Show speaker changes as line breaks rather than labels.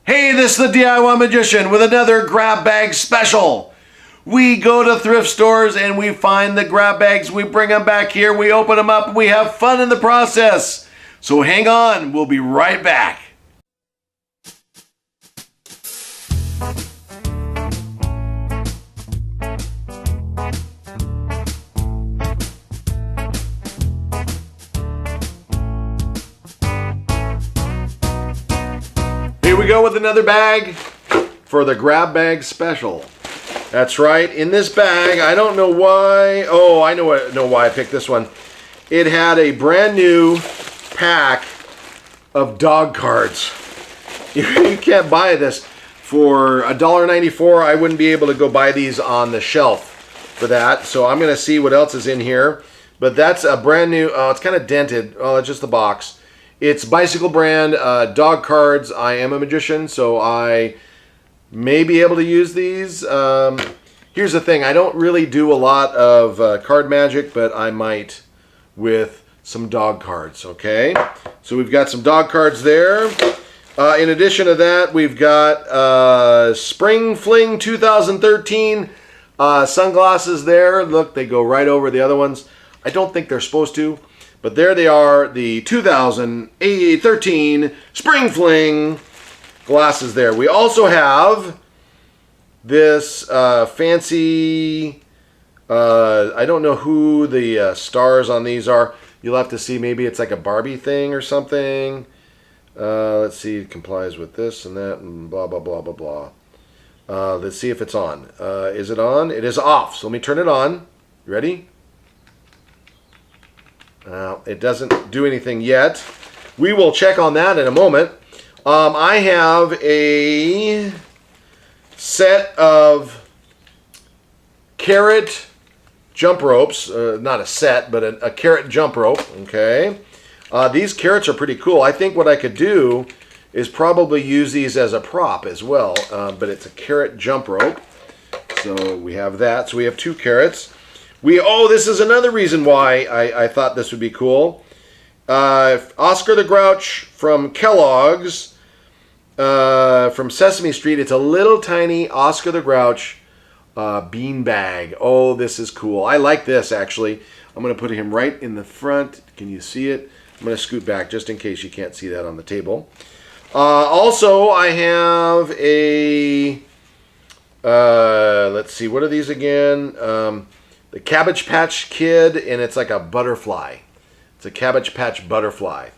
Hey, this is the DIY Magician with another grab bag special. We go to thrift stores and we find the grab bags, we bring them back here, we open them up, and we have fun in the process. So hang on, we'll be right back. Here we go with another bag for the grab bag special. That's right, in this bag, I don't know why, I know why I picked this one. It had a brand new pack of dog cards. You can't buy this for $1.94. I wouldn't be able to go buy these on the shelf for that. So I'm gonna see what else is in here. But that's a brand new, it's kind of dented. Oh, it's just the box. It's Bicycle brand dog cards. I am a magician, so I may be able to use these. Here's the thing. I don't really do a lot of card magic, but I might with some dog cards, okay? So we've got some dog cards there. In addition to that, we've got Spring Fling 2013 sunglasses there. Look, they go right over the other ones. I don't think they're supposed to. But there they are, the 2013 Spring Fling glasses there. We also have this fancy, I don't know who the stars on these are. You'll have to see, maybe it's like a Barbie thing or something. Let's see, it complies with this and that and blah, blah, blah, blah, blah. Let's see if it's on. Is it on? It is off, so let me turn it on. You ready? It doesn't do anything yet. We will check on that in a moment. I have a set of carrot jump ropes. Not a set, but a carrot jump rope. Okay. These carrots are pretty cool. I think what I could do is probably use these as a prop as well. But it's a carrot jump rope. So we have that. So we have two carrots. This is another reason why I thought this would be cool. Oscar the Grouch from Kellogg's, from Sesame Street. It's a little tiny Oscar the Grouch bean bag. Oh, this is cool. I like this, actually. I'm going to put him right in the front. Can you see it? I'm going to scoot back just in case you can't see that on the table. Also, I have a, let's see, what are these again? The Cabbage Patch Kid, and it's like a butterfly. It's a Cabbage Patch butterfly.